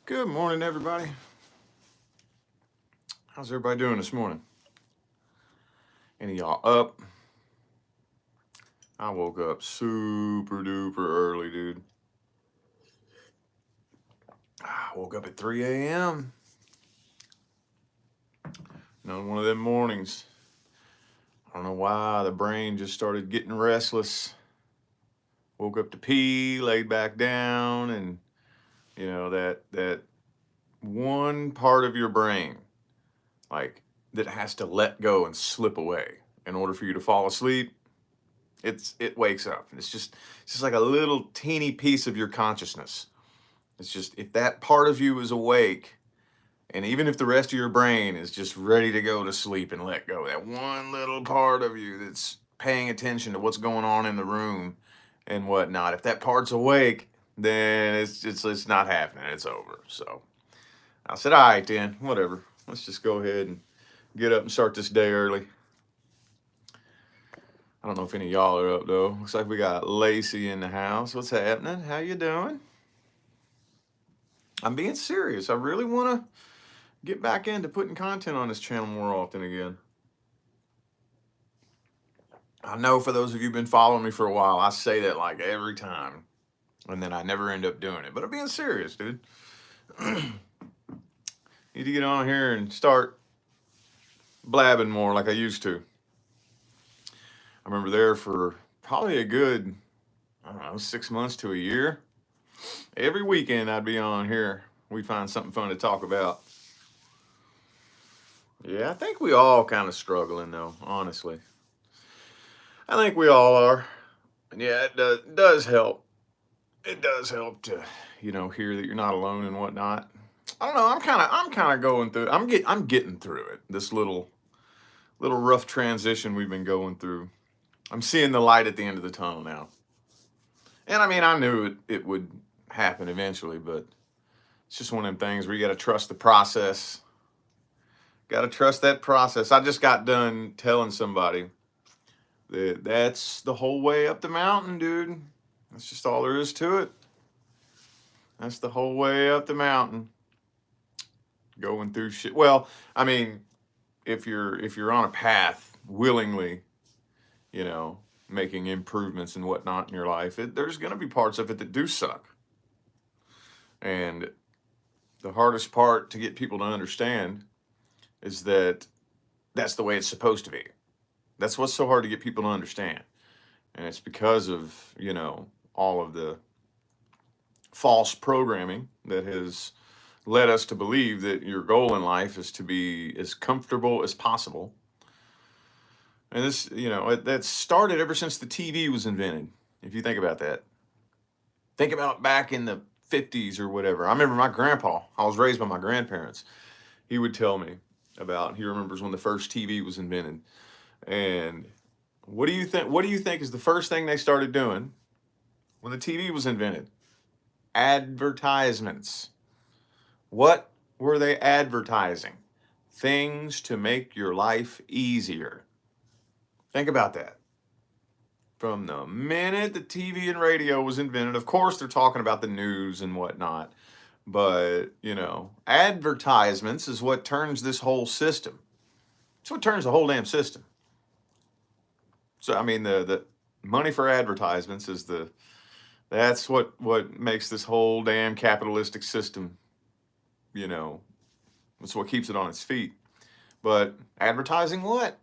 Good morning, everybody. How's everybody doing this morning? Any of y'all up? I woke up super duper early, dude. I woke up at 3 a.m. Another one of them mornings. I don't know why the brain just started getting restless. Woke up to pee, laid back down, and that one part of your brain, like that has to let go and slip away in order for you to fall asleep. It wakes up. It's just like a little teeny piece of your consciousness. It's just if that part of you is awake, and even if the rest of your brain is just ready to go to sleep and let go, that one little part of you that's paying attention to what's going on in the room and whatnot, if that part's awake, then it's not happening. It's over. So I said, all right, then, whatever. Let's just go ahead and get up and start this day early. I don't know if any of y'all are up though. Looks like we got Lacey in the house. What's happening? How you doing? I'm being serious. I really want to get back into putting content on this channel more often again. I know for those of you who've been following me for a while, I say that like every time, and then I never end up doing it. But I'm being serious, dude. Need to get on here and start blabbing more like I used to. I remember there for probably a good, I don't know, 6 months to a year. Every weekend I'd be on here. We'd find something fun to talk about. Yeah, I think we all kind of struggling though, honestly. I think we all are. And yeah, it does help. It does help to, hear that you're not alone and whatnot. I don't know. I'm kind of going through. I'm getting through it. This little rough transition we've been going through. I'm seeing the light at the end of the tunnel now. And I mean, I knew it would happen eventually, but it's just one of them things where you got to trust the process. Got to trust that process. I just got done telling somebody that that's the whole way up the mountain, dude. That's just all there is to it. That's the whole way up the mountain. Going through shit. Well, I mean, if you're on a path willingly, making improvements and whatnot in your life, there's going to be parts of it that do suck. And the hardest part to get people to understand is that that's the way it's supposed to be. That's what's so hard to get people to understand. And it's because of, all of the false programming that has led us to believe that your goal in life is to be as comfortable as possible. And this, that started ever since the TV was invented. If you think about that, think about back in the 50s or whatever. I remember my grandpa, I was raised by my grandparents. He would tell me he remembers when the first TV was invented. And what do you think is the first thing they started doing when the TV was invented? Advertisements. What were they advertising? Things to make your life easier. Think about that. From the minute the TV and radio was invented, of course they're talking about the news and whatnot, but, advertisements is what turns this whole system. It's what turns the whole damn system. So, I mean, the money for advertisements is that's what makes this whole damn capitalistic system, that's what keeps it on its feet. But advertising what?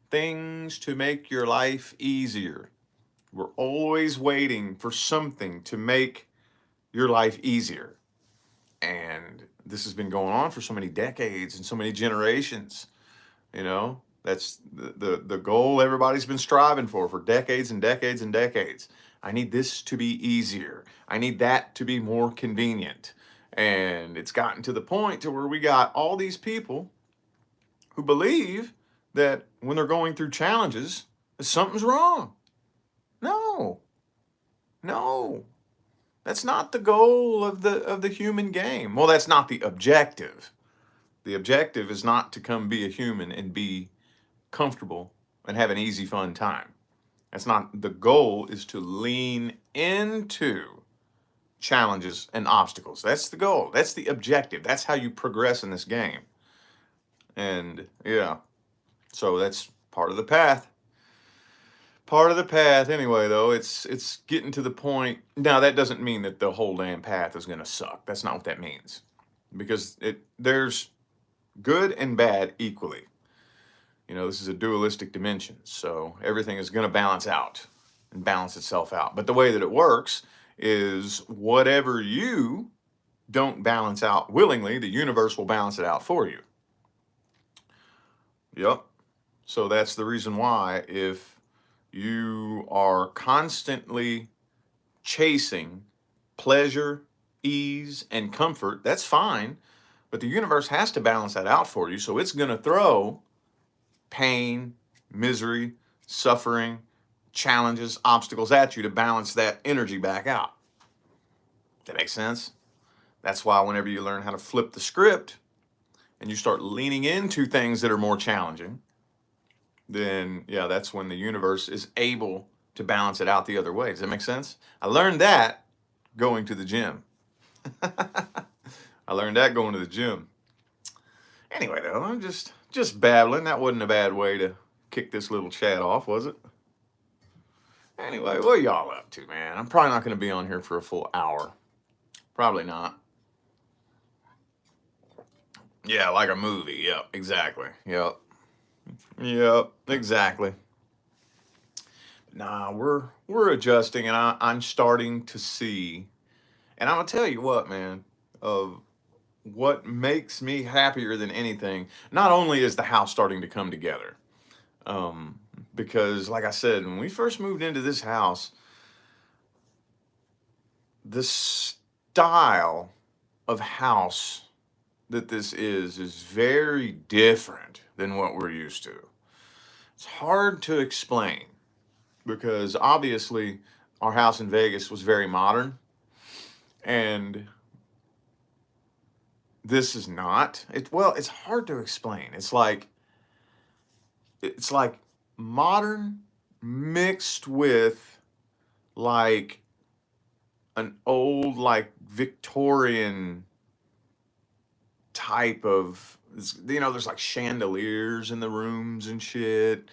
Things to make your life easier. We're always waiting for something to make your life easier. And this has been going on for so many decades and so many generations. That's the goal everybody's been striving for decades and decades and decades. I need this to be easier. I need that to be more convenient. And it's gotten to the point to where we got all these people who believe that when they're going through challenges, something's wrong. No. That's not the goal of the human game. Well, that's not the objective. The objective is not to come be a human and be comfortable and have an easy, fun time. That's not the goal. Is to lean into challenges, and obstacles. That's the goal. That's the objective. That's how you progress in this game. And yeah, so that's part of the path. Part of the path anyway, though. It's getting to the point. Now that doesn't mean that the whole damn path is going to suck. That's not what that means. Because there's good and bad equally. You know, this is a dualistic dimension, so everything is going to balance out and balance itself out. But the way that it works is whatever you don't balance out willingly, the universe will balance it out for you. Yep. So that's the reason why if you are constantly chasing pleasure, ease, and comfort, that's fine. But the universe has to balance that out for you. So it's going to throw pain, misery, suffering, challenges, obstacles at you to balance that energy back out. That makes sense? That's why whenever you learn how to flip the script and you start leaning into things that are more challenging, then yeah, that's when the universe is able to balance it out the other way. Does that make sense? I learned that going to the gym. I learned that going to the gym. Anyway, though, I'm just babbling. That wasn't a bad way to kick this little chat off, was it? Anyway, what are y'all up to, man? I'm probably not going to be on here for a full hour. Probably not. Yeah, like a movie. Yep, exactly. Yep, exactly. Nah, we're adjusting, and I'm starting to see. And I'm gonna tell you what, man. Of what makes me happier than anything, not only is the house starting to come together, because like I said, when we first moved into this house, the style of house that this is very different than what we're used to. It's hard to explain because obviously our house in Vegas was very modern, and this is not. It's hard to explain. It's like modern mixed with like an old like Victorian type of, there's like chandeliers in the rooms and shit,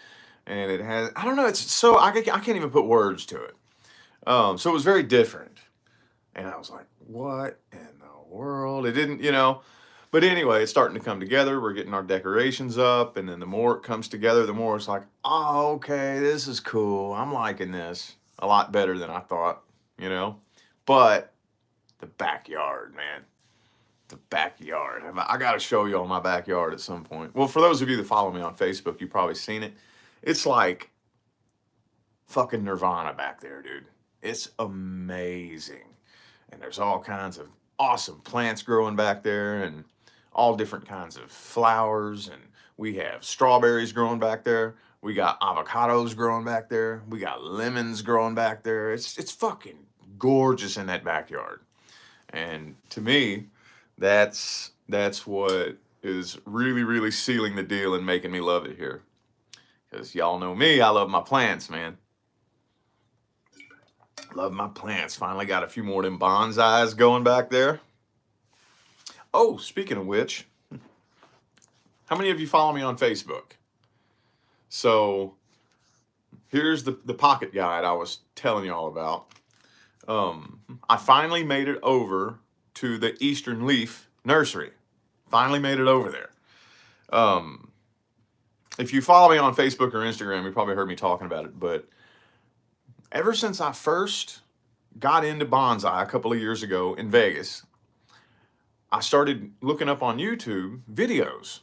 and it has, I don't know, it's so I can't even put words to it. So it was very different, and I was like, what in the world? It didn't, but anyway, it's starting to come together. We're getting our decorations up, and then the more it comes together, the more it's like, oh, okay, this is cool. I'm liking this a lot better than I thought, you know. But the backyard, man, the backyard. I got to show you all my backyard at some point. Well, for those of you that follow me on Facebook, you've probably seen it. It's like fucking Nirvana back there, dude. It's amazing. And there's all kinds of awesome plants growing back there, and all different kinds of flowers, and we have strawberries growing back there. We got avocados growing back there. We got lemons growing back there. It's fucking gorgeous in that backyard. And to me, that's what is really, really sealing the deal and making me love it here. Because y'all know me, I love my plants, man. Love my plants. Finally got a few more of them bonsais going back there. Oh, speaking of which, how many of you follow me on Facebook? So here's the pocket guide I was telling y'all about. I finally made it over to the Eastern Leaf Nursery. Finally made it over there. If you follow me on Facebook or Instagram, you probably heard me talking about it, but ever since I first got into bonsai a couple of years ago in Vegas, I started looking up on YouTube videos.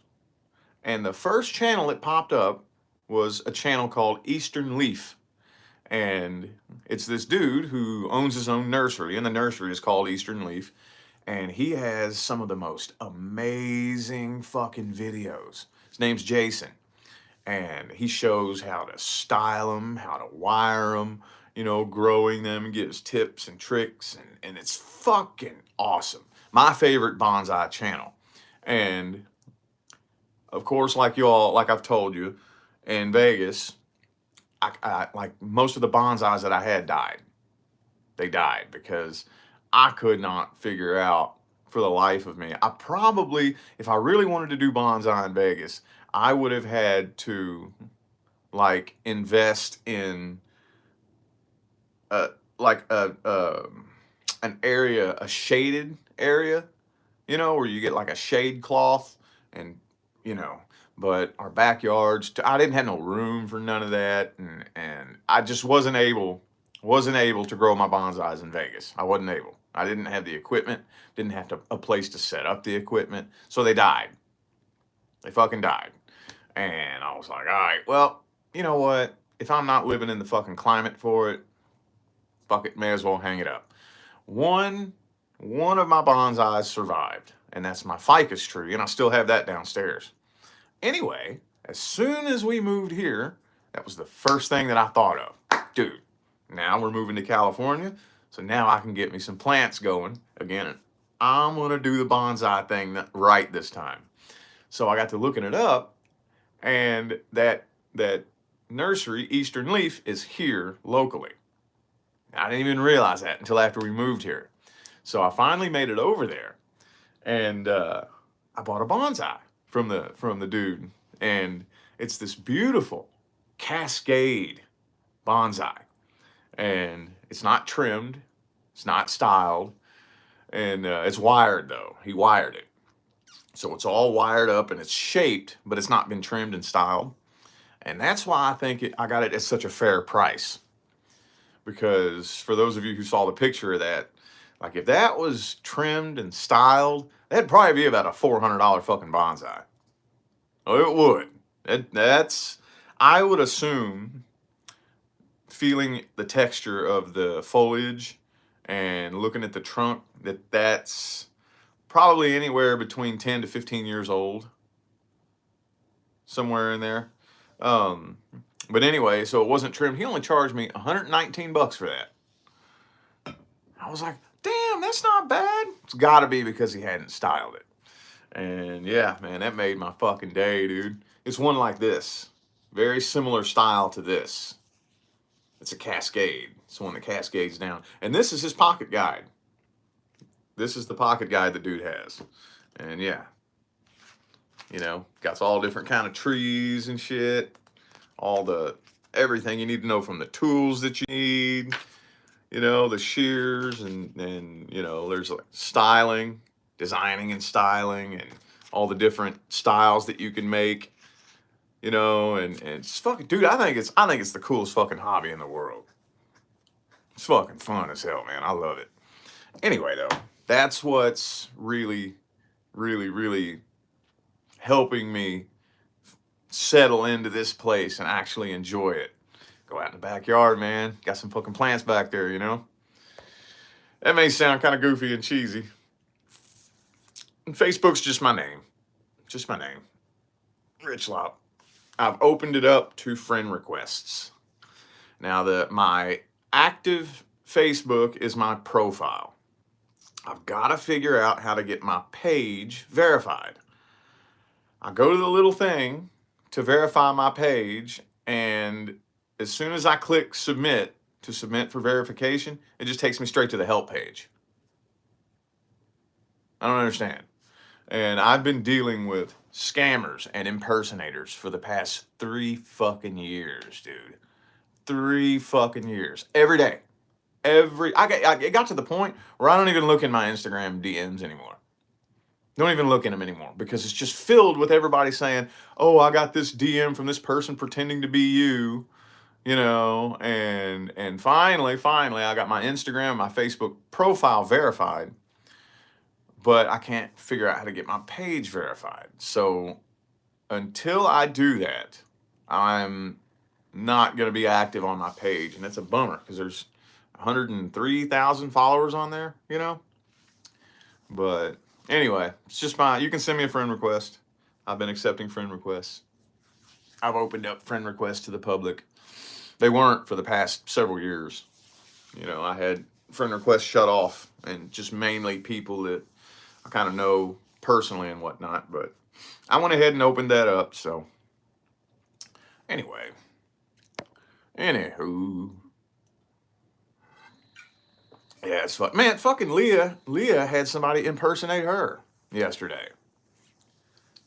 And the first channel that popped up was a channel called Eastern Leaf. And it's this dude who owns his own nursery, and the nursery is called Eastern Leaf. And he has some of the most amazing fucking videos. His name's Jason. And he shows how to style them, how to wire them, growing them, and gives tips and tricks. And it's fucking awesome. My favorite bonsai channel. And of course, like I've told you, in Vegas, I like most of the bonsais that I had died. They died because I could not figure out for the life of me. I probably, if I really wanted to do bonsai in Vegas, I would have had to like invest in uh like an area, a shaded area, you know, where you get like a shade cloth and, you know, but our backyards, I didn't have no room for none of that. And I just wasn't able to grow my bonsais in Vegas. I wasn't able. I didn't have the equipment, didn't have a place to set up the equipment. So they died. They fucking died. And I was like, all right, well, you know what? If I'm not living in the fucking climate for it, fuck it, may as well hang it up. One one of my bonsais survived, and that's my ficus tree, and I still have that downstairs. Anyway, as soon as we moved here, that was the first thing that I thought of. Dude, now we're moving to California, so now I can get me some plants going again. And I'm gonna do the bonsai thing right this time. So I got to looking it up, and that nursery, Eastern Leaf, is here locally. I didn't even realize that until after we moved here. So I finally made it over there, and I bought a bonsai from the dude, and it's this beautiful cascade bonsai, and it's not trimmed, it's not styled, and it's wired though. He wired it, so it's all wired up and it's shaped, but it's not been trimmed and styled, and that's why I think I got it at such a fair price. Because for those of you who saw the picture of that, like if that was trimmed and styled, that'd probably be about a $400 fucking bonsai. Oh, it would. That's, I would assume, feeling the texture of the foliage and looking at the trunk, that's probably anywhere between 10 to 15 years old, somewhere in there. But anyway, so it wasn't trimmed. He only charged me $119 for that. I was like, damn, that's not bad. It's got to be because he hadn't styled it. And yeah, man, that made my fucking day, dude. It's one like this. Very similar style to this. It's a cascade. It's one that cascades down. And this is his pocket guide. This is the pocket guide the dude has. And yeah, you know, got all different kind of trees and shit. All the, everything you need to know, from the tools that you need, you know, the shears, and you know, there's like styling, designing and styling, and all the different styles that you can make, you know, and it's fucking, dude, I think it's the coolest fucking hobby in the world. It's fucking fun as hell, man. I love it. Anyway, though, that's what's really, really, really helping me settle into this place and actually enjoy it. Go out in the backyard, man. Got some fucking plants back there, you know? That may sound kind of goofy and cheesy. And Facebook's just my name. Just my name. Rich Lopp. I've opened it up to friend requests. Now, my active Facebook is my profile. I've got to figure out how to get my page verified. I go to the little thing to verify my page, and as soon as I click submit to submit for verification, it just takes me straight to the help page. I don't understand. And I've been dealing with scammers and impersonators for the past 3 fucking years, dude. 3 fucking years. Every day. It got to the point where I don't even look in my Instagram DMs anymore. Don't even look in them anymore, because it's just filled with everybody saying, oh, I got this DM from this person pretending to be you, you know, and finally, I got my Instagram, my Facebook profile verified, but I can't figure out how to get my page verified. So until I do that, I'm not going to be active on my page, and that's a bummer, because there's 103,000 followers on there, you know, but anyway, it's just you can send me a friend request. I've been accepting friend requests. I've opened up friend requests to the public. They weren't for the past several years. You know, I had friend requests shut off, and just mainly people that I kind of know personally and whatnot. But I went ahead and opened that up. So anywho, Yeah, it's fun. Man, fucking Leah had somebody impersonate her yesterday.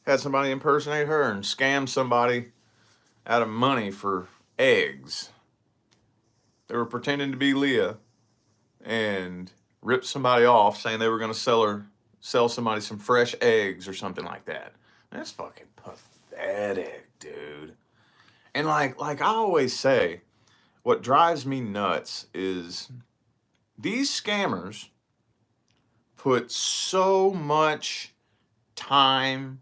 Had somebody impersonate her and scam somebody out of money for eggs. They were pretending to be Leah and ripped somebody off saying they were going to sell somebody some fresh eggs or something like that. That's fucking pathetic, dude. And like I always say, what drives me nuts is these scammers put so much time,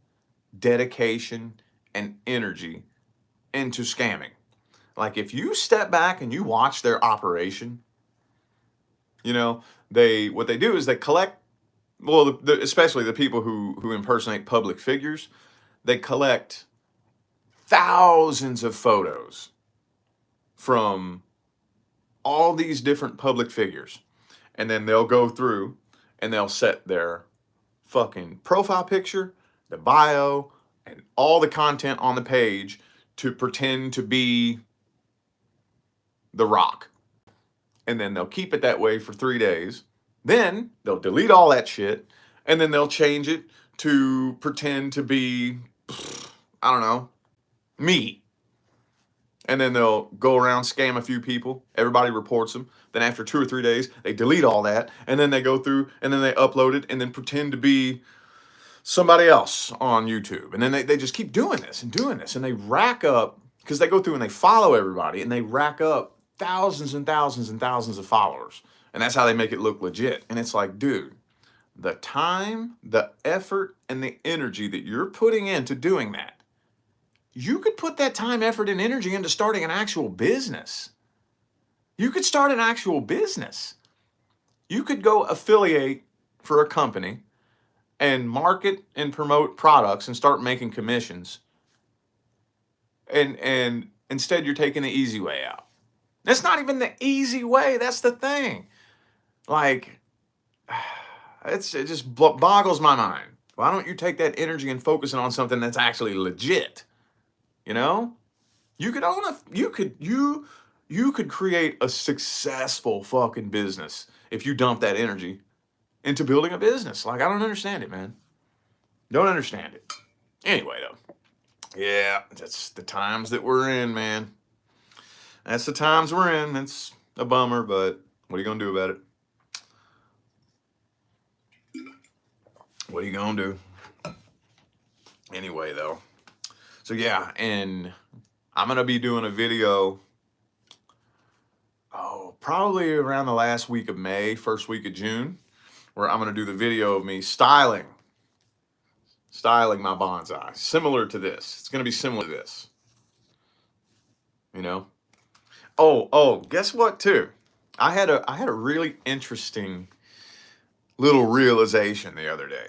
dedication, and energy into scamming. Like if you step back and you watch their operation, you know, what they do is they collect, well, especially the people who impersonate public figures, they collect thousands of photos from all these different public figures, and then they'll go through and they'll set their fucking profile picture, the bio, and all the content on the page to pretend to be The Rock. And then they'll keep it that way for 3 days. Then they'll delete all that shit, and then they'll change it to pretend to be, I don't know, me. And then they'll go around, scam a few people. Everybody reports them. Then after 2 or 3 days, they delete all that. And then they go through and then they upload it and then pretend to be somebody else on YouTube. And then they just keep doing this and doing this. And they rack up, because they go through and they follow everybody, and they rack up thousands and thousands and thousands of followers. And that's how they make it look legit. And it's like, dude, the time, the effort, and the energy that you're putting into doing that, you could put that time, effort, and energy into starting an actual business. You could start an actual business. You could go affiliate for a company and market and promote products and start making commissions. And instead you're taking the easy way out. That's not even the easy way. That's the thing. Like, it just boggles my mind. Why don't you take that energy and focus it on something that's actually legit? You know, you could own you could create a successful fucking business if you dump that energy into building a business. Like, I don't understand it, man. Don't understand it. Anyway, though, yeah, that's the times that we're in, man. That's the times we're in. It's a bummer, but what are you gonna do about it? What are you gonna do? Anyway, though. So yeah, and I'm gonna be doing a video, probably around the last week of May, first week of June, where I'm gonna do the video of me styling my bonsai, similar to this. It's gonna be similar to this, you know. Oh, guess what? Too, I had a really interesting little realization the other day.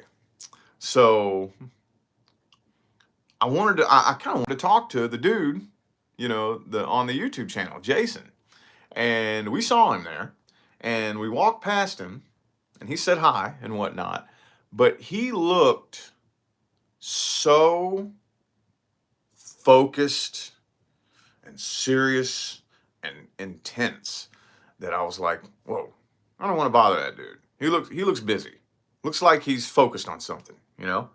So I kind of wanted to talk to the dude, on the YouTube channel, Jason. And we saw him there, and we walked past him, and he said hi and whatnot. But he looked so focused and serious and intense that I was like, whoa, I don't want to bother that dude. He looks busy. Looks like he's focused on something, you know?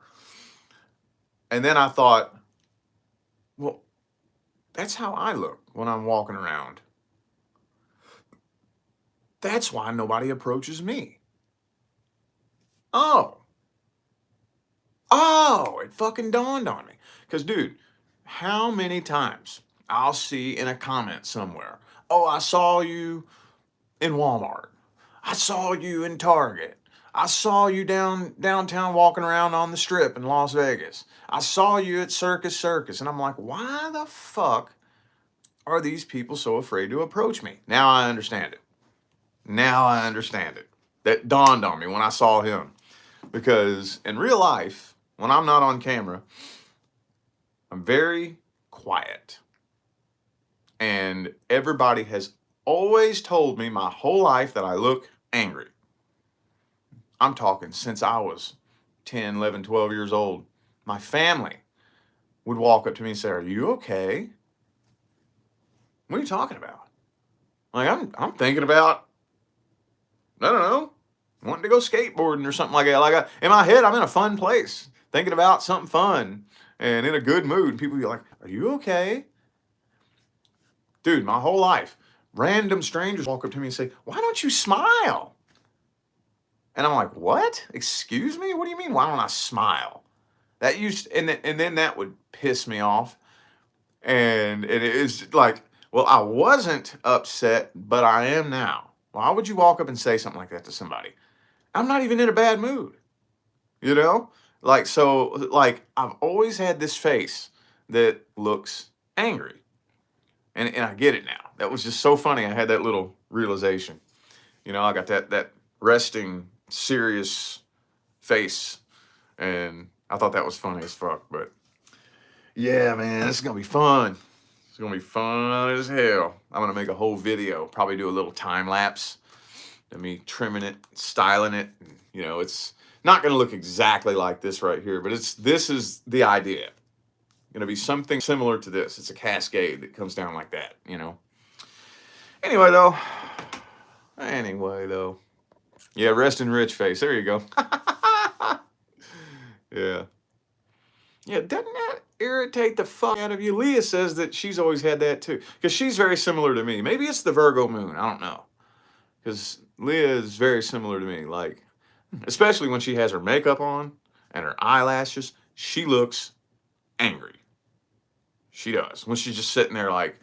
And then I thought, well, that's how I look when I'm walking around. That's why nobody approaches me. Oh, it fucking dawned on me. Because, dude, how many times I'll see in a comment somewhere, oh, I saw you in Walmart. I saw you in Target. I saw you downtown walking around on the strip in Las Vegas. I saw you at Circus Circus. And I'm like, why the fuck are these people so afraid to approach me? Now I understand it. That dawned on me when I saw him. Because in real life, when I'm not on camera, I'm very quiet. And everybody has always told me my whole life that I look angry. I'm talking since I was 10, 11, 12 years old. My family would walk up to me and say, "Are you okay? What are you talking about?" Like, I'm thinking about I don't know, wanting to go skateboarding or something like that. Like in my head, I'm in a fun place, thinking about something fun and in a good mood. And people be like, "Are you okay?" Dude, my whole life, random strangers walk up to me and say, "Why don't you smile?" And I'm like, "What? Excuse me? What do you mean? Why don't I smile?" That used and then that would piss me off. And it is like, well, I wasn't upset, but I am now. Why would you walk up and say something like that to somebody? I'm not even in a bad mood, you know? Like, so, like, I've always had this face that looks angry. And I get it now. That was just so funny. I had that little realization. You know, I got that resting, serious face. And I thought that was funny as fuck. But yeah, man, this is going to be fun. It's going to be fun as hell. I'm going to make a whole video, probably do a little time lapse of me trimming it, styling it. You know, it's not going to look exactly like this right here, but this is the idea. Going to be something similar to this. It's a cascade that comes down like that, you know. Anyway, though. Yeah, rest in rich face. There you go. Yeah. Yeah, doesn't that irritate the fuck out of you? Leah says that she's always had that too. Because she's very similar to me. Maybe it's the Virgo moon. I don't know. Because Leah is very similar to me. Like, especially when she has her makeup on and her eyelashes, she looks angry. She does. When she's just sitting there like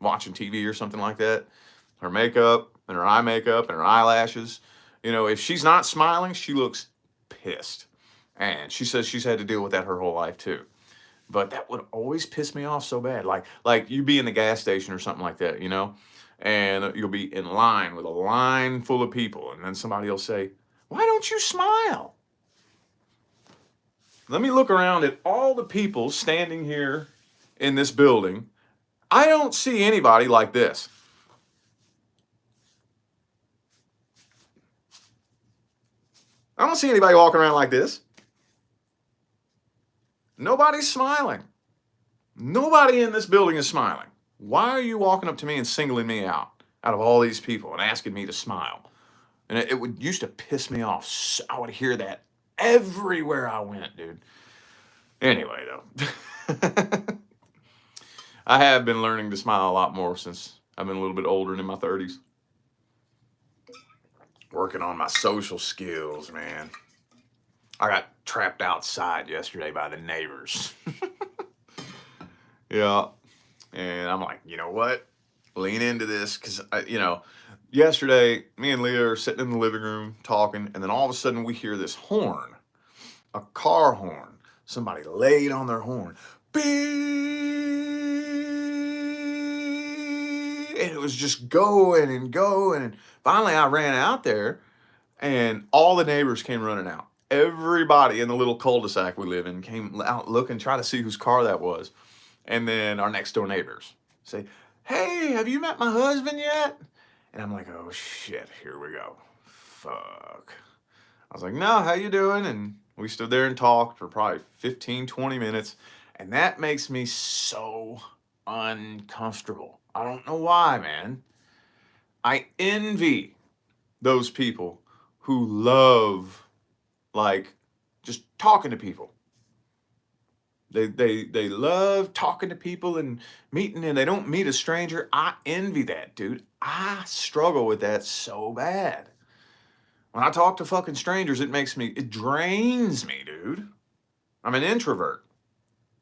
watching TV or something like that, her makeup and her eye makeup and her eyelashes, you know, if she's not smiling, she looks pissed. And she says she's had to deal with that her whole life too. But that would always piss me off so bad. Like you be in the gas station or something like that, you know, and you'll be in line with a line full of people, and then somebody will say, "Why don't you smile?" Let me look around at all the people standing here in this building. I don't see anybody like this. I don't see anybody walking around like this. Nobody's smiling. Nobody in this building is smiling. Why are you walking up to me and singling me out of all these people and asking me to smile? And it would used to piss me off. I would hear that everywhere I went, dude. Anyway, though, I have been learning to smile a lot more since I've been a little bit older and in my 30s. Working on my social skills, man. I got trapped outside yesterday by the neighbors. Yeah. And I'm like, you know what? Lean into this because, you know, yesterday, me and Leah are sitting in the living room talking, and then all of a sudden we hear this horn, a car horn. Somebody laid on their horn. Beep! And it was just going and going. And finally, I ran out there, and all the neighbors came running out. Everybody in the little cul-de-sac we live in came out looking, trying to see whose car that was. And then our next door neighbors say, "Hey, have you met my husband yet?" And I'm like, "Oh shit, here we go. Fuck." I was like, "No, how you doing?" And we stood there and talked for probably 15, 20 minutes. And that makes me so uncomfortable. I don't know why, man. I envy those people who love, like, just talking to people. They love talking to people and meeting, and they don't meet a stranger. I envy that, dude. I struggle with that so bad. When I talk to fucking strangers, it drains me, dude. I'm an introvert.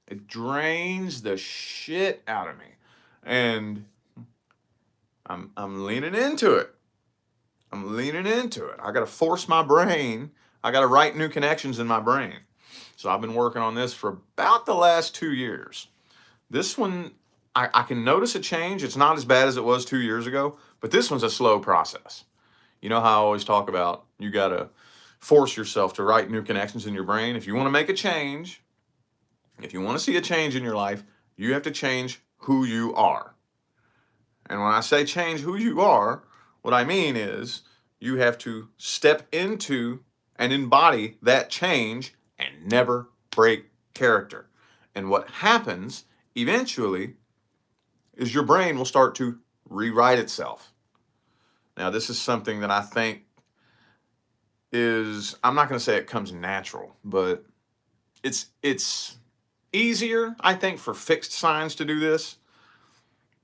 It drains the shit out of me. And I'm leaning into it. I'm leaning into it. I got to force my brain. I got to write new connections in my brain. So I've been working on this for about the last 2 years. This one, I can notice a change. It's not as bad as it was 2 years ago, but this one's a slow process. You know how I always talk about you got to force yourself to write new connections in your brain. If you want to make a change, if you want to see a change in your life, you have to change who you are. And when I say change who you are, what I mean is you have to step into and embody that change and never break character. And what happens eventually is your brain will start to rewrite itself. Now, this is something that I think is, I'm not going to say it comes natural, but it's easier, I think, for fixed signs to do this,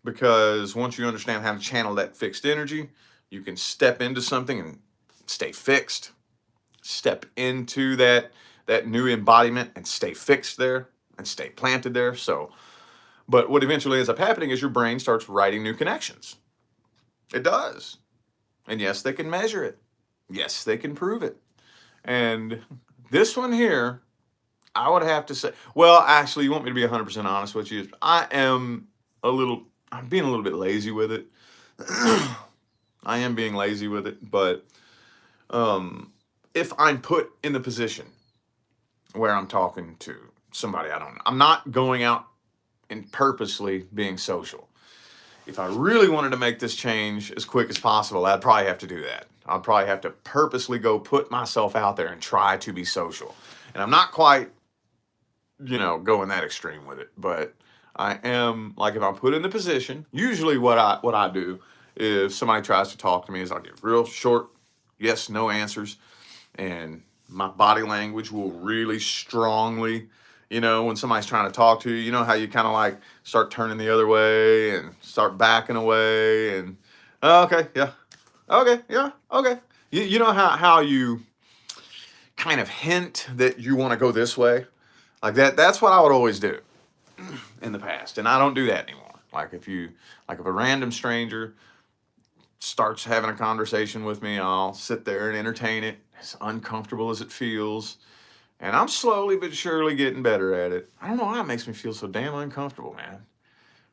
because once you understand how to channel that fixed energy, you can step into something and stay fixed. Step into that new embodiment and stay fixed there and stay planted there. So, but what eventually ends up happening is your brain starts writing new connections. It does. And yes, they can measure it. Yes, they can prove it. And this one here, I would have to say, well, actually, you want me to be 100% honest with you? I'm being a little bit lazy with it. I am being lazy with it, but if I'm put in the position where I'm talking to somebody I don't know, I'm not going out and purposely being social. If I really wanted to make this change as quick as possible, I'd probably have to do that. I'd probably have to purposely go put myself out there and try to be social. And I'm not quite, going that extreme with it, but I am, like, if I'm put in the position, usually what I do if somebody tries to talk to me is I'll give real short yes, no answers, and my body language will really strongly, when somebody's trying to talk to you, you know how you kind of like start turning the other way and start backing away and, "Oh, okay, yeah, okay, yeah, okay." You know how you kind of hint that you want to go this way? Like that. That's what I would always do in the past, and I don't do that anymore. Like if a random stranger starts having a conversation with me, I'll sit there and entertain it, as uncomfortable as it feels. And I'm slowly but surely getting better at it. I don't know why it makes me feel so damn uncomfortable, man.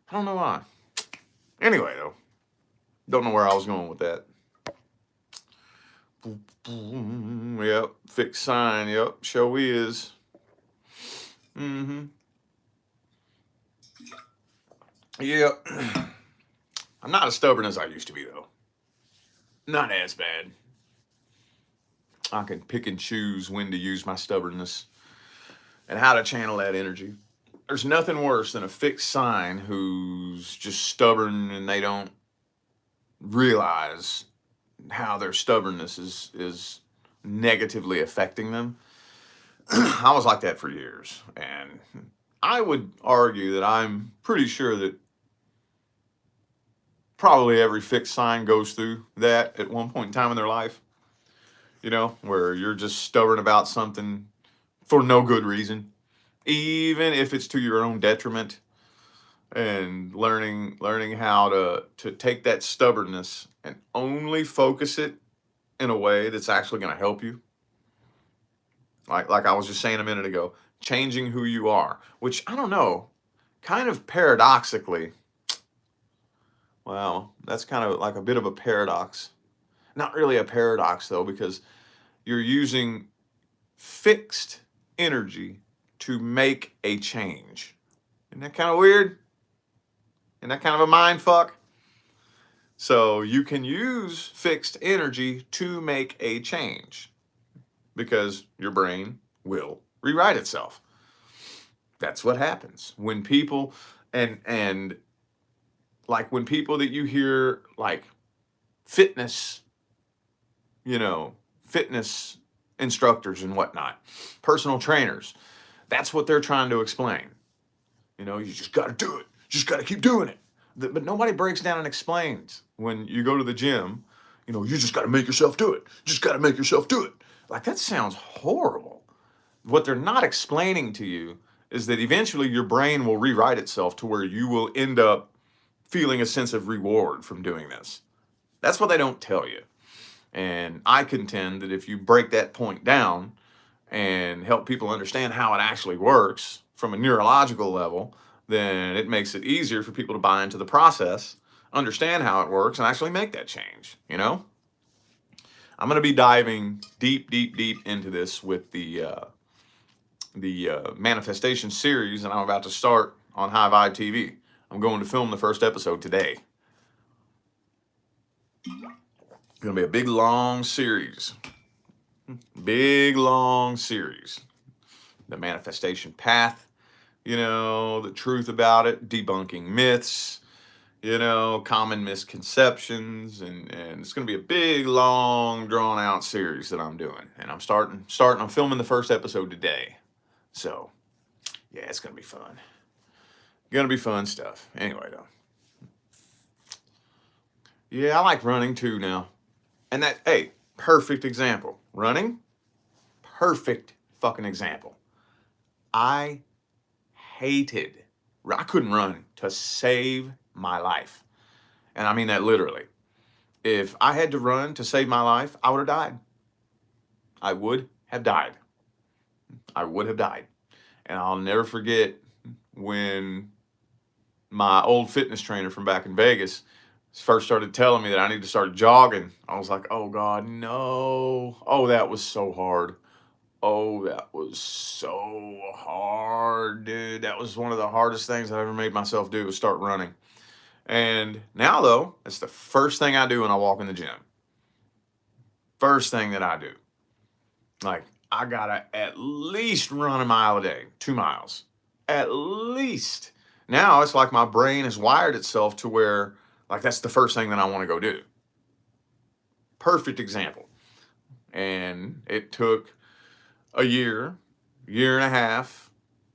I don't know why. Anyway, though, don't know where I was going with that. Yep, fixed sign. Yep, show is. Yep. I'm not as stubborn as I used to be, though. Not as bad. I can pick and choose when to use my stubbornness and how to channel that energy. There's nothing worse than a fixed sign who's just stubborn and they don't realize how their stubbornness is negatively affecting them. I was like that for years, and I would argue that I'm pretty sure that probably every fixed sign goes through that at one point in time in their life, where you're just stubborn about something for no good reason, even if it's to your own detriment, and learning how to take that stubbornness and only focus it in a way that's actually going to help you. Like I was just saying a minute ago, changing who you are, which, I don't know, kind of paradoxically, well, that's kind of like a bit of a paradox. Not really a paradox, though, because you're using fixed energy to make a change. Isn't that kind of weird? Isn't that kind of a mind fuck? So you can use fixed energy to make a change because your brain will rewrite itself. That's what happens when people and like when people that you hear, like fitness, fitness instructors and whatnot, personal trainers, that's what they're trying to explain. You just got to do it. You just got to keep doing it. But nobody breaks down and explains when you go to the gym, you just got to make yourself do it. Just got to make yourself do it. Like, that sounds horrible. What they're not explaining to you is that eventually your brain will rewrite itself to where you will end up feeling a sense of reward from doing this. That's what they don't tell you. And I contend that if you break that point down and help people understand how it actually works from a neurological level, then it makes it easier for people to buy into the process, understand how it works, and actually make that change. I'm going to be diving deep, deep, deep into this with the manifestation series that I'm about to start on High Vibe TV. I'm going to film the first episode today. It's going to be a big, long series. Big, long series. The manifestation path, the truth about it, debunking myths, common misconceptions, and it's going to be a big, long, drawn out series that I'm doing. And I'm filming the first episode today. So, yeah, it's going to be fun. Going to be fun stuff. Anyway, though. Yeah, I like running too now. And hey, perfect example. Running, perfect fucking example. I couldn't run to save my life. And I mean that literally. If I had to run to save my life, I would have died. I would have died. And I'll never forget when my old fitness trainer from back in Vegas first started telling me that I need to start jogging. I was like, oh God, no. Oh, that was so hard. Oh, that was so hard, dude. That was one of the hardest things I ever made myself do, was start running. And now, though, it's the first thing I do when I walk in the gym. First thing that I do. Like, I gotta at least run a mile a day, 2 miles. At least. Now it's like my brain has wired itself to where, like, that's the first thing that I want to go do. Perfect example. And it took a year and a half,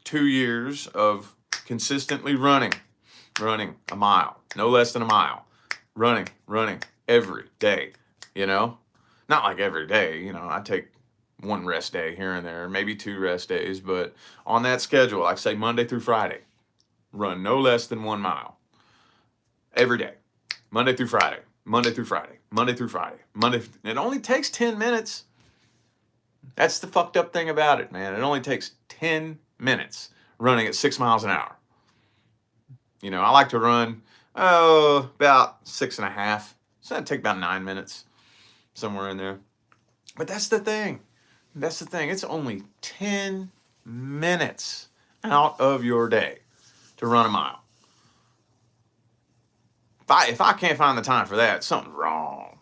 2 years of consistently running a mile, no less than a mile, running every day, not like every day, I take one rest day here and there, maybe 2 rest days, but on that schedule, like say Monday through Friday, run no less than 1 mile every day, Monday through Friday. It only takes 10 minutes. That's the fucked up thing about it, man. It only takes 10 minutes running at 6 miles an hour. I like to run, about 6.5. So that'd take about 9 minutes, somewhere in there. But that's the thing. It's only 10 minutes out of your day to run a mile. If I can't find the time for that, something's wrong.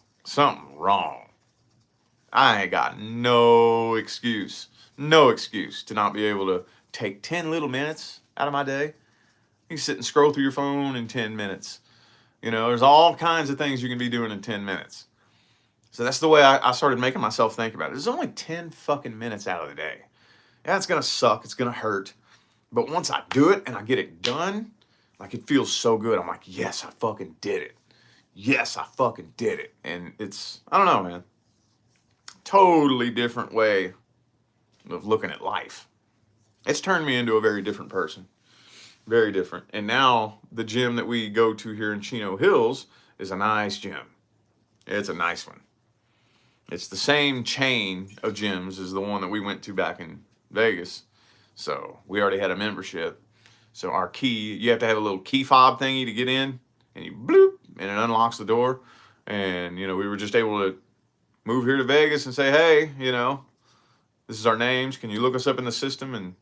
I ain't got no excuse to not be able to take 10 little minutes out of my day. You can sit and scroll through your phone in 10 minutes. There's all kinds of things you can be doing in 10 minutes. So that's the way I started making myself think about it. There's only 10 fucking minutes out of the day. Yeah, it's going to suck. It's going to hurt. But once I do it and I get it done, like, it feels so good. I'm like, yes, I fucking did it. And it's, I don't know, man. Totally different way of looking at life. It's turned me into a very different person. Very different. And now the gym that we go to here in Chino Hills is a nice gym. It's a nice one. It's the same chain of gyms as the one that we went to back in Vegas. So we already had a membership. So our key, you have to have a little key fob thingy to get in, and you bloop, and it unlocks the door. And, we were just able to move here to Vegas and say, hey, this is our names. Can you look us up in the system? And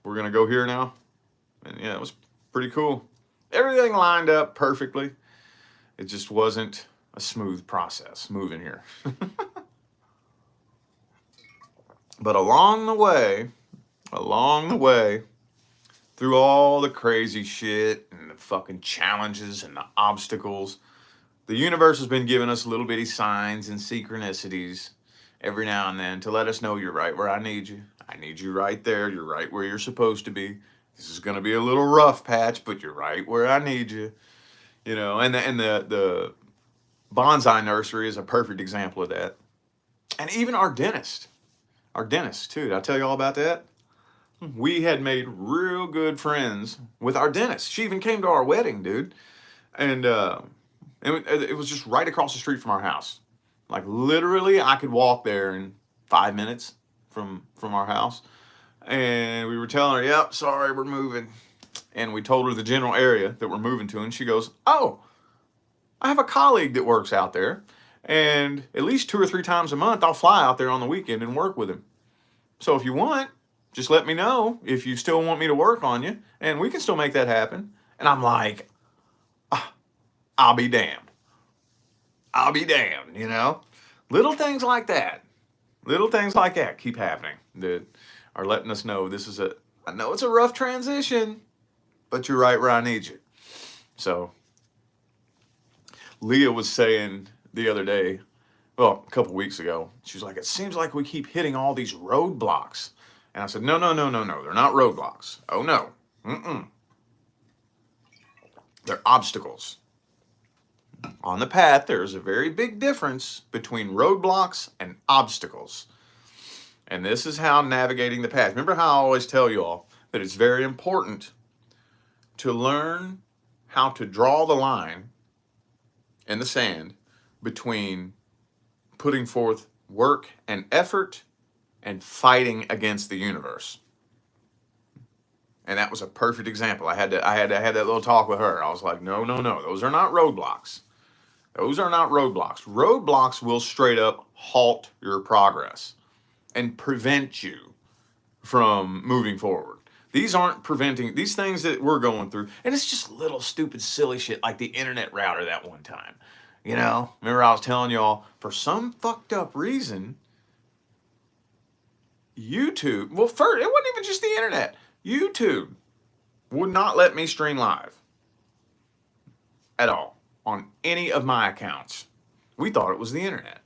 we're going to go here now. And yeah, it was pretty cool. Everything lined up perfectly. It just wasn't a smooth process moving here. But along the way, through all the crazy shit and the fucking challenges and the obstacles, the universe has been giving us little bitty signs and synchronicities every now and then to let us know you're right where I need you. I need you right there. You're right where you're supposed to be. This is going to be a little rough patch, but you're right where I need you. And the bonsai nursery is a perfect example of that. And even our dentist too. Did I tell you all about that? We had made real good friends with our dentist. She even came to our wedding, dude. And it was just right across the street from our house. Like, literally, I could walk there in 5 minutes from our house. And we were telling her, yep, sorry, we're moving. And we told her the general area that we're moving to. And she goes, oh, I have a colleague that works out there. And at least 2 or 3 times a month, I'll fly out there on the weekend and work with him. So if you want, just let me know if you still want me to work on you. And we can still make that happen. And I'm like, I'll be damned. Little things like that keep happening that are letting us know I know it's a rough transition, but you're right where I need you. So Leah was saying the other day, well, a couple weeks ago, she was like, it seems like we keep hitting all these roadblocks. And I said, no, no, no, no, no. They're not roadblocks. Oh, no. Mm-mm. They're obstacles. On the path, there's a very big difference between roadblocks and obstacles. And this is how navigating the path. Remember how I always tell you all that it's very important to learn how to draw the line in the sand between putting forth work and effort and fighting against the universe. And that was a perfect example. I had that little talk with her. I was like, no, no, no, those are not roadblocks. Those are not roadblocks. Roadblocks will straight up halt your progress and prevent you from moving forward. These aren't preventing these things that we're going through. And it's just little stupid, silly shit like the internet router that one time. You know, remember I was telling y'all, for some fucked up reason, YouTube, well, first, it wasn't even just the internet. YouTube would not let me stream live at all on any of my accounts. We thought it was the internet.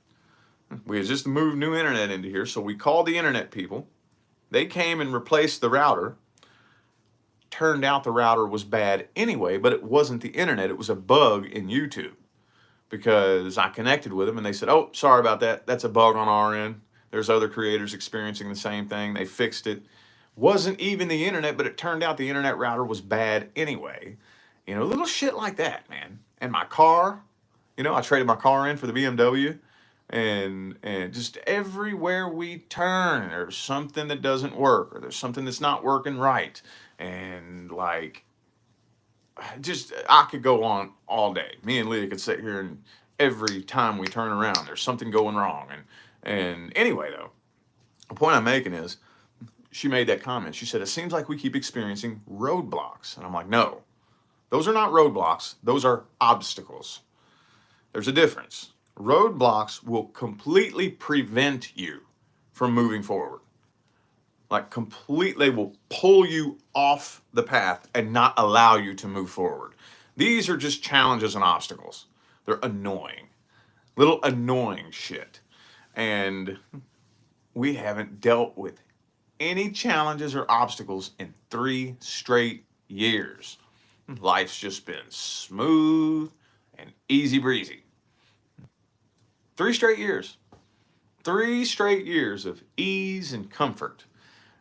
We had just moved new internet into here, so we called the internet people. They came and replaced the router. Turned out the router was bad anyway, but it wasn't the internet. It was a bug in YouTube because I connected with them and they said, oh, sorry about that. That's a bug on our end. There's other creators experiencing the same thing. They fixed it. Wasn't even the internet, but it turned out the internet router was bad anyway. You know, little shit like that, man. And my car, you know, I traded my car in for the BMW. And just everywhere we turn, there's something that doesn't work, or there's something that's not working right. And like, just, I could go on all day. Me and Leah could sit here and every time we turn around, there's something going wrong. And anyway, though, the point I'm making is, she made that comment. She said, it seems like we keep experiencing roadblocks. And I'm like, no, those are not roadblocks. Those are obstacles. There's a difference. Roadblocks will completely prevent you from moving forward. Like completely will pull you off the path and not allow you to move forward. These are just challenges and obstacles. They're annoying. Little annoying shit. And we haven't dealt with any challenges or obstacles in 3 straight years. Life's just been smooth and easy breezy. 3 straight years. 3 straight years of ease and comfort.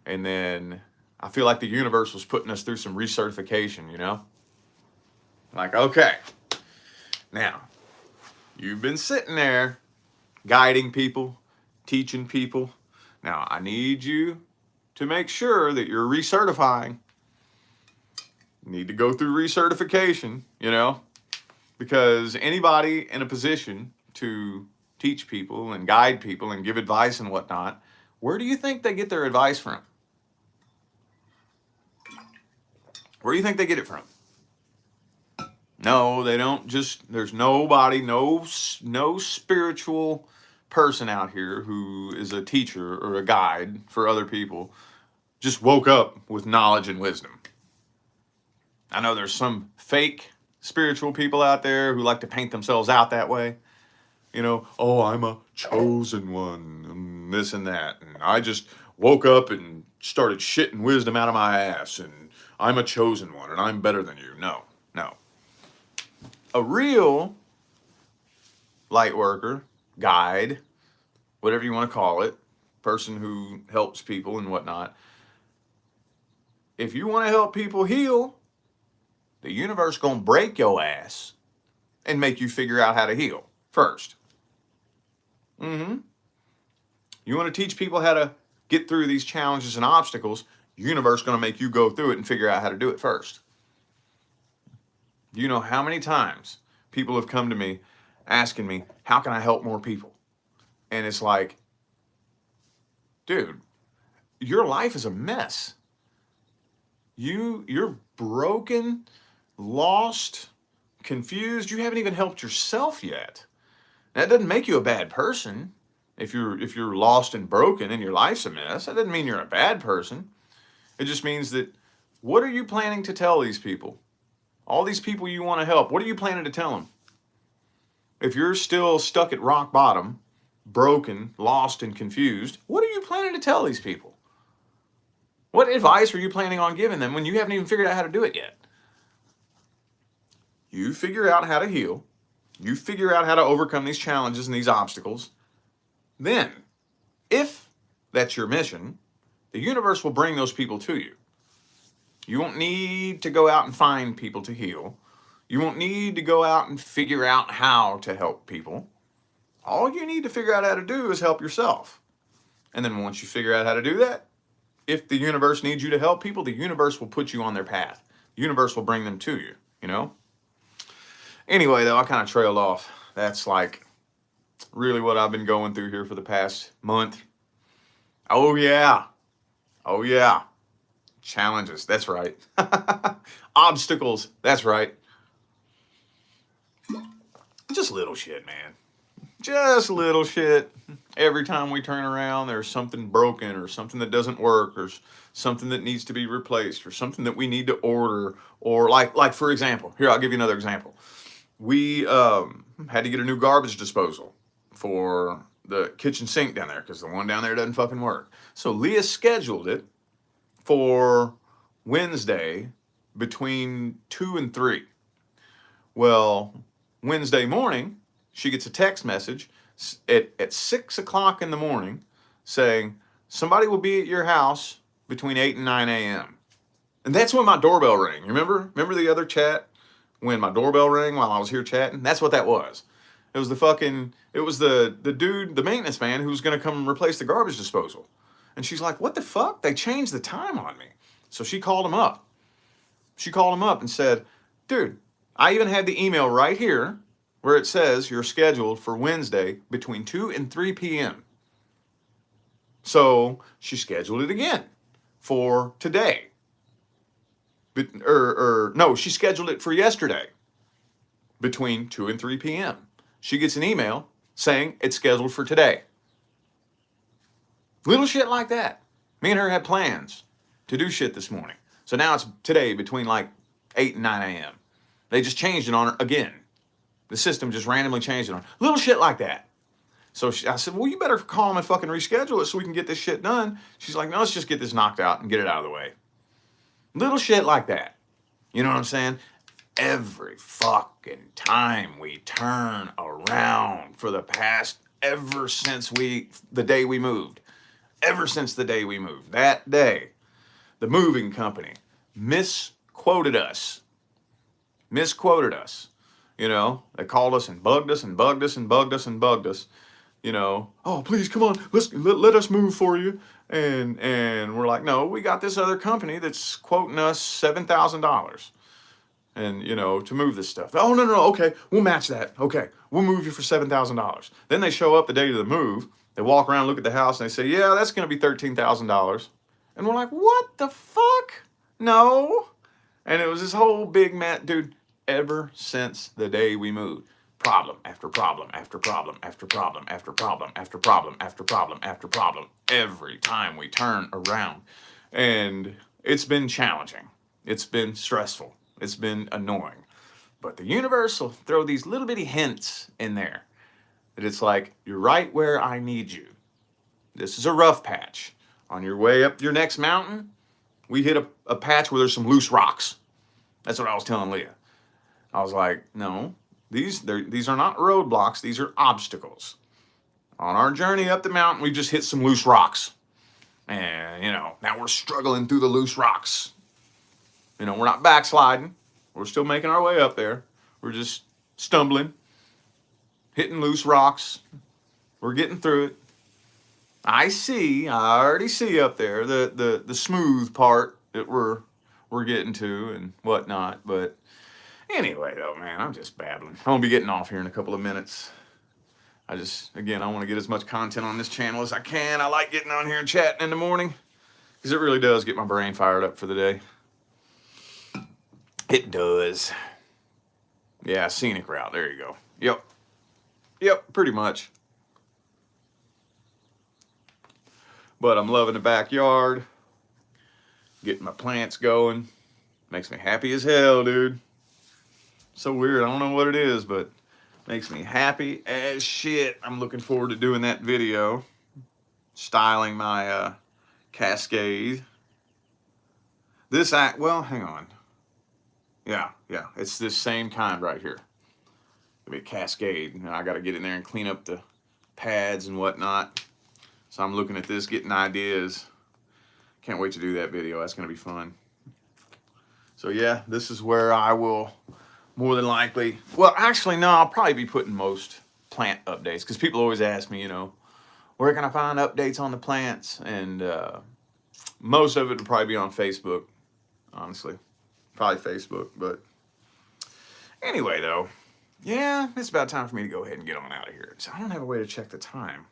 And then I feel like the universe was putting us through some recertification, you know? Like, okay, now, you've been sitting there guiding people, teaching people. Now, I need you to make sure that you're recertifying. You need to go through recertification, you know? Because anybody in a position to teach people and guide people and give advice and whatnot, where do you think they get their advice from? Where do you think they get it from? No, they don't just, there's nobody, no spiritual person out here who is a teacher or a guide for other people just woke up with knowledge and wisdom. I know there's some fake spiritual people out there who like to paint themselves out that way. You know, oh, I'm a chosen one, and this and that. And I just woke up and started shitting wisdom out of my ass, and I'm a chosen one, and I'm better than you. No, no. A real light worker, guide, whatever you want to call it, person who helps people and whatnot, if you want to help people heal, the universe gonna break your ass and make you figure out how to heal first. You want to teach people how to get through these challenges and obstacles, universe gonna make you go through it and figure out how to do it first. Do you know how many times people have come to me asking me, how can I help more people? And it's like, dude, your life is a mess. You're broken, lost, confused. You haven't even helped yourself yet. That doesn't make you a bad person. If you're lost and broken and your life's a mess, that doesn't mean you're a bad person. It just means that, what are you planning to tell these people? All these people you want to help, what are you planning to tell them? If you're still stuck at rock bottom, broken, lost, and confused, what are you planning to tell these people? What advice are you planning on giving them when you haven't even figured out how to do it yet? You figure out how to heal. You figure out how to overcome these challenges and these obstacles. Then, if that's your mission, the universe will bring those people to you. You won't need to go out and find people to heal. You won't need to go out and figure out how to help people. All you need to figure out how to do is help yourself. And then once you figure out how to do that, if the universe needs you to help people, the universe will put you on their path. The universe will bring them to you, you know? Anyway, though, I kind of trailed off. That's like really what I've been going through here for the past month. Oh, yeah. Oh, yeah. Challenges. That's right. Obstacles. That's right. Just little shit, man. Just little shit. Every time we turn around, there's something broken or something that doesn't work or something that needs to be replaced or something that we need to order. Or like for example, here, I'll give you another example. We had to get a new garbage disposal for the kitchen sink down there because the one down there doesn't fucking work. So Leah scheduled it for Wednesday between 2 and 3. Well, Wednesday morning, she gets a text message at 6 o'clock in the morning saying, somebody will be at your house between 8 and 9 a.m. And that's when my doorbell rang. You remember? Remember the other chat? When my doorbell rang while I was here chatting? That's what that was. It was the dude, the maintenance man who was going to come and replace the garbage disposal. And she's like, what the fuck? They changed the time on me. So she called him up. She called him up and said, dude, I even had the email right here where it says you're scheduled for Wednesday between 2 and 3 p.m. So she scheduled it again for today. No, she scheduled it for yesterday between 2 and 3 p.m. She gets an email saying it's scheduled for today. Little shit like that. Me and her had plans to do shit this morning. So now it's today between like 8 and 9 a.m. They just changed it on her again. The system just randomly changed it on her. Little shit like that. So I said, well, you better call them and fucking reschedule it so we can get this shit done. She's like, no, let's just get this knocked out and get it out of the way. Little shit like that. You know what I'm saying? Every fucking time we turn around for the past, ever since the day we moved, that day, the moving company misquoted us. You know, they called us and bugged us and bugged us and bugged us and bugged us. You know, oh, please come on, let us move for you. And we're like, no, we got this other company that's quoting us $7,000. And, you know, to move this stuff. Oh, no, okay, we'll match that. Okay, we'll move you for $7,000. Then they show up the day of the move. They walk around, look at the house, and they say, yeah, that's going to be $13,000. And we're like, what the fuck? No. And it was this whole big dude, ever since the day we moved. Problem after problem after problem after problem after problem after problem after problem after problem every time we turn around. And it's been challenging. It's been stressful. It's been annoying. But the universe will throw these little bitty hints in there that it's like, you're right where I need you. This is a rough patch. On your way up your next mountain, we hit a patch where there's some loose rocks. That's what I was telling Leah. I was like, no, these are not roadblocks. These are obstacles. On our journey up the mountain, we just hit some loose rocks. And, you know, now we're struggling through the loose rocks. You know, we're not backsliding. We're still making our way up there. We're just stumbling, hitting loose rocks. We're getting through it. I already see up there the smooth part that we're getting to and whatnot. But anyway, though, man, I'm just babbling. I'm going to be getting off here in a couple of minutes. I want to get as much content on this channel as I can. I like getting on here and chatting in the morning because it really does get my brain fired up for the day. It does. Yeah, scenic route. There you go. Yep, pretty much. But I'm loving the backyard. Getting my plants going. Makes me happy as hell, dude. So weird. I don't know what it is, but Makes me happy as shit. I'm looking forward to doing that video, styling my Cascade. Well, hang on. Yeah, it's this same kind right here. It'll be a Cascade. Now I got to get in there and clean up the pads and whatnot. So I'm looking at this, getting ideas. Can't wait to do that video. That's going to be fun. So yeah, this is where I will more than likely, well, actually, no, I'll probably be putting most plant updates, because people always ask me, where can I find updates on the plants? And most of it will probably be on Facebook, honestly. Probably Facebook, but anyway, though, yeah, it's about time for me to go ahead and get on out of here. So I don't have a way to check the time.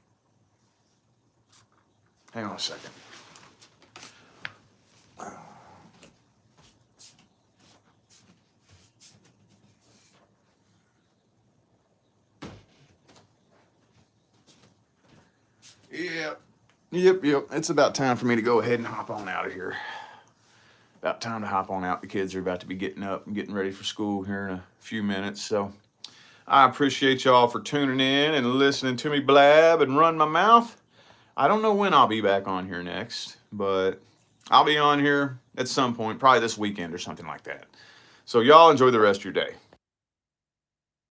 Hang on a second. Yep. It's about time for me to go ahead and hop on out of here. About time to hop on out. The kids are about to be getting up and getting ready for school here in a few minutes. So I appreciate y'all for tuning in and listening to me blab and run my mouth. I don't know when I'll be back on here next, but I'll be on here at some point, probably this weekend or something like that. So y'all enjoy the rest of your day.